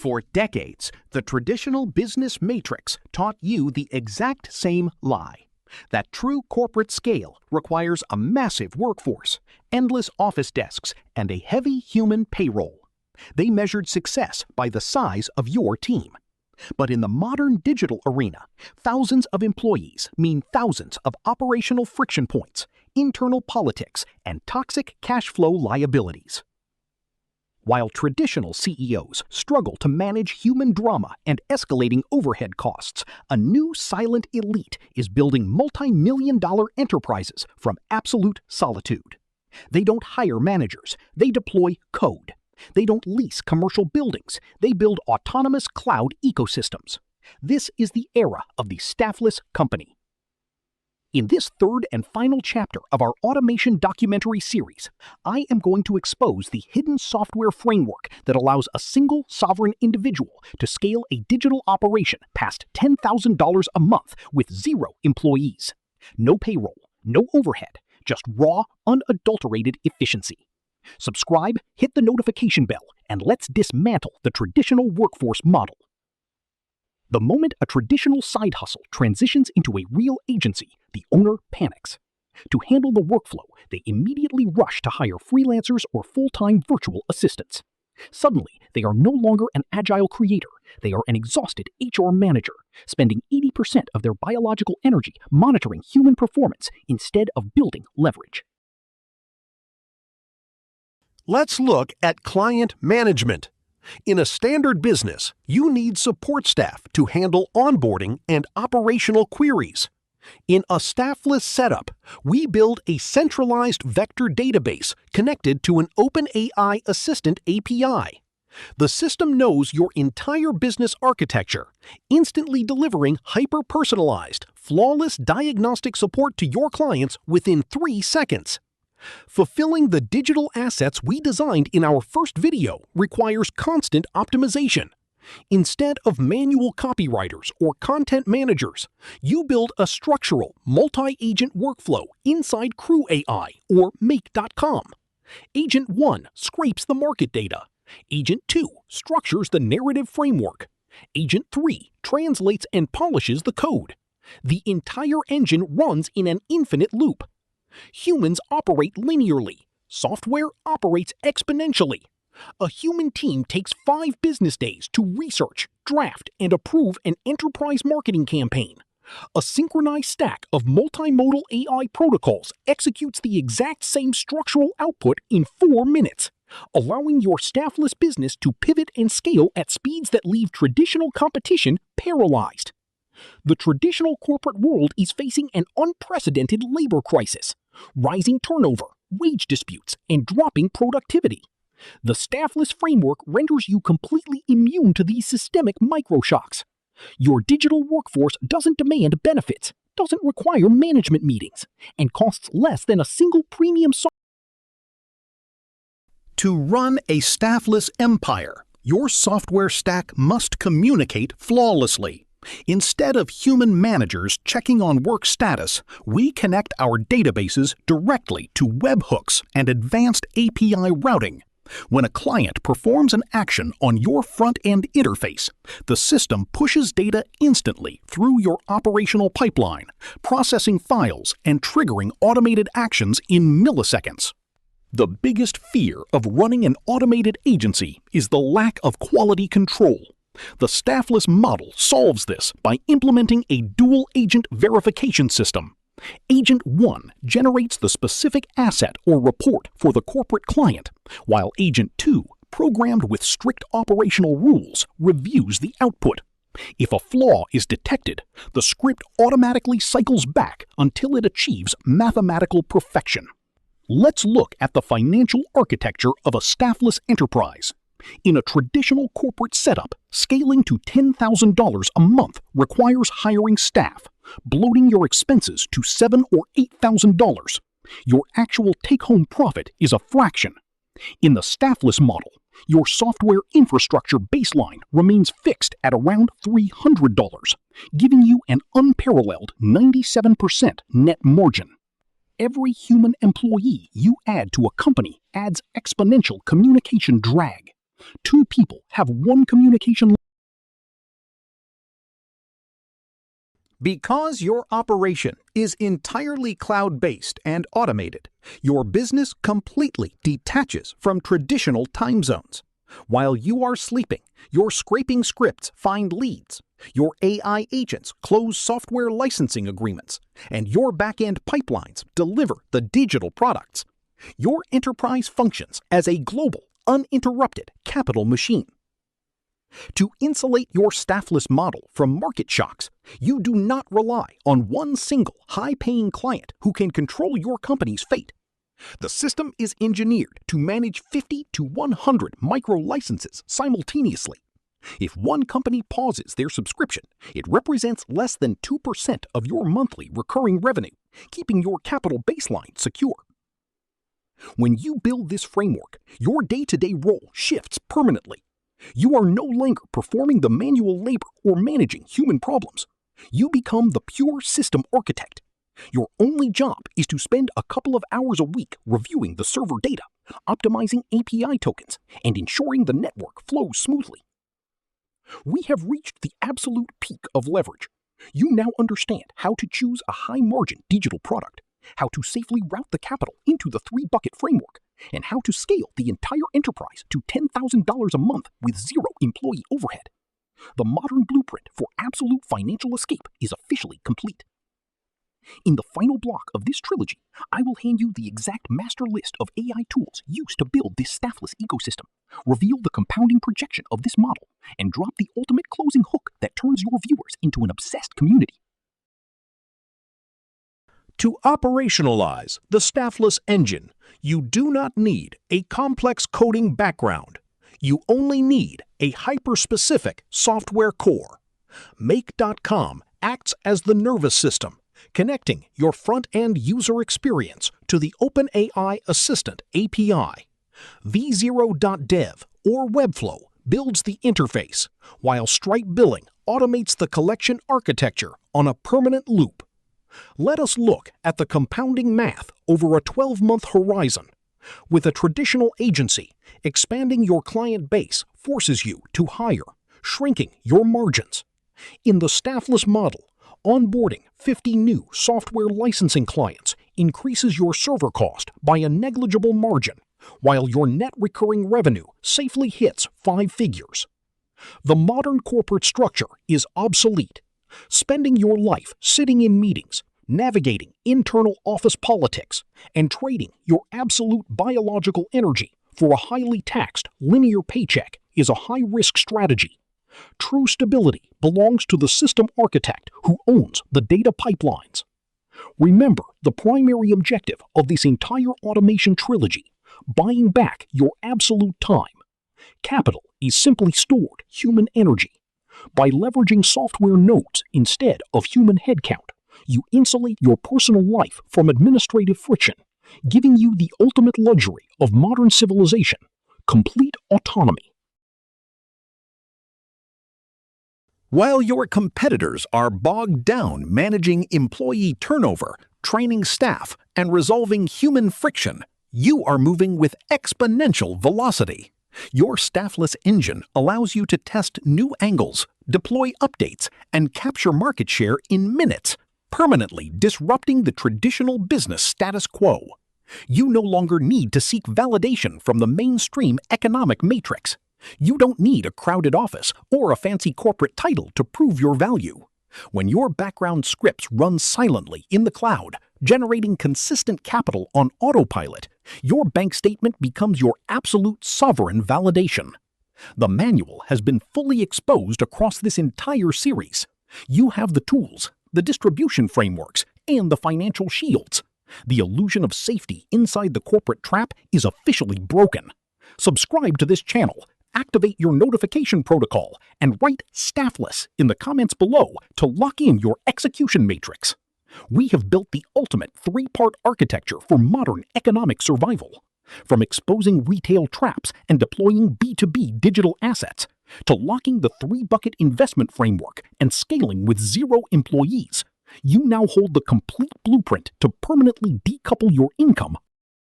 For decades, the traditional business matrix taught you the exact same lie: that true corporate scale requires a massive workforce, endless office desks, and a heavy human payroll. They measured success by the size of your team. But in the modern digital arena, thousands of employees mean thousands of operational friction points, internal politics, and toxic cash flow liabilities. While traditional CEOs struggle to manage human drama and escalating overhead costs, a new silent elite is building multi-million-dollar enterprises from absolute solitude. They don't hire managers, they deploy code. They don't lease commercial buildings, they build autonomous cloud ecosystems. This is the era of the Staffless company. In this third and final chapter of our automation documentary series, I am going to expose the hidden software framework that allows a single sovereign individual to scale a digital operation past $10,000 a month with 0 employees. No payroll, no overhead, just raw, unadulterated efficiency. Subscribe, hit the notification bell, and let's dismantle the traditional workforce model. The moment a traditional side hustle transitions into a real agency, the owner panics. To handle the workflow, they immediately rush to hire freelancers or full-time virtual assistants. Suddenly, they are no longer an agile creator. They are an exhausted HR manager, spending 80% of their biological energy monitoring human performance instead of building leverage. Let's look at client management. In a standard business, you need support staff to handle onboarding and operational queries. In a Staffless setup, we build a centralized vector database connected to an OpenAI Assistant API. The system knows your entire business architecture, instantly delivering hyper-personalized, flawless diagnostic support to your clients within 3 seconds. Fulfilling the digital assets we designed in our first video requires constant optimization. Instead of manual copywriters or content managers, you build a structural, multi-agent workflow inside Crew AI or Make.com. Agent 1 scrapes the market data. Agent 2 structures the narrative framework. Agent 3 translates and polishes the code. The entire engine runs in an infinite loop. Humans operate linearly. Software operates exponentially. A human team takes 5 business days to research, draft, and approve an enterprise marketing campaign. A synchronized stack of multimodal AI protocols executes the exact same structural output in 4 minutes, allowing your staffless business to pivot and scale at speeds that leave traditional competition paralyzed. The traditional corporate world is facing an unprecedented labor crisis, rising turnover, wage disputes, and dropping productivity. The Staffless framework renders you completely immune to these systemic microshocks. Your digital workforce doesn't demand benefits, doesn't require management meetings, and costs less than a single premium software. To run a Staffless empire, your software stack must communicate flawlessly. Instead of human managers checking on work status, we connect our databases directly to webhooks and advanced API routing. When a client performs an action on your front-end interface, the system pushes data instantly through your operational pipeline, processing files and triggering automated actions in milliseconds. The biggest fear of running an automated agency is the lack of quality control. The Staffless model solves this by implementing a dual-agent verification system. Agent 1 generates the specific asset or report for the corporate client, while Agent 2, programmed with strict operational rules, reviews the output. If a flaw is detected, the script automatically cycles back until it achieves mathematical perfection. Let's look at the financial architecture of a Staffless enterprise. In a traditional corporate setup, scaling to $10,000 a month requires hiring staff, bloating your expenses to $7,000 or $8,000. Your actual take-home profit is a fraction. In the Staffless model, your software infrastructure baseline remains fixed at around $300, giving you an unparalleled 97% net margin. Every human employee you add to a company adds exponential communication drag. Two people have one communication. Because your operation is entirely cloud-based and automated, your business completely detaches from traditional time zones. While you are sleeping, your scraping scripts find leads, your AI agents close software licensing agreements, and your back-end pipelines deliver the digital products. Your enterprise functions as a global, uninterrupted capital machine. To insulate your staffless model from market shocks, you do not rely on one single high-paying client who can control your company's fate. The system is engineered to manage 50 to 100 micro-licenses simultaneously. If one company pauses their subscription, it represents less than 2% of your monthly recurring revenue, keeping your capital baseline secure. When you build this framework, your day-to-day role shifts permanently. You are no longer performing the manual labor or managing human problems. You become the pure system architect. Your only job is to spend a couple of hours a week reviewing the server data, optimizing API tokens, and ensuring the network flows smoothly. We have reached the absolute peak of leverage. You now understand how to choose a high-margin digital product, how to safely route the capital into the three-bucket framework, and how to scale the entire enterprise to $10,000 a month with zero employee overhead. The modern blueprint for absolute financial escape is officially complete. In the final block of this trilogy, I will hand you the exact master list of AI tools used to build this staffless ecosystem, reveal the compounding projection of this model, and drop the ultimate closing hook that turns your viewers into an obsessed community. To operationalize the Staffless engine, you do not need a complex coding background. You only need a hyper-specific software core. Make.com acts as the nervous system, connecting your front-end user experience to the OpenAI Assistant API. V0.dev or Webflow builds the interface, while Stripe Billing automates the collection architecture on a permanent loop. Let us look at the compounding math over a 12-month horizon. With a traditional agency, expanding your client base forces you to hire, shrinking your margins. In the staffless model, onboarding 50 new software licensing clients increases your server cost by a negligible margin, while your net recurring revenue safely hits 5 figures. The modern corporate structure is obsolete. Spending your life sitting in meetings, navigating internal office politics, and trading your absolute biological energy for a highly taxed linear paycheck is a high-risk strategy. True stability belongs to the system architect who owns the data pipelines. Remember the primary objective of this entire automation trilogy: buying back your absolute time. Capital is simply stored human energy. By leveraging software nodes instead of human headcount, you insulate your personal life from administrative friction, giving you the ultimate luxury of modern civilization: complete autonomy. While your competitors are bogged down managing employee turnover, training staff, and resolving human friction, you are moving with exponential velocity. Your staffless engine allows you to test new angles, deploy updates, and capture market share in minutes, permanently disrupting the traditional business status quo. You no longer need to seek validation from the mainstream economic matrix. You don't need a crowded office or a fancy corporate title to prove your value. When your background scripts run silently in the cloud, generating consistent capital on autopilot, your bank statement becomes your absolute sovereign validation. The manual has been fully exposed across this entire series. You have the tools, the distribution frameworks, and the financial shields. The illusion of safety inside the corporate trap is officially broken. Subscribe to this channel, activate your notification protocol, and write Staffless in the comments below to lock in your execution matrix. We have built the ultimate 3-part architecture for modern economic survival. From exposing retail traps and deploying B2B digital assets, to locking the 3-bucket investment framework and scaling with 0 employees, you now hold the complete blueprint to permanently decouple your income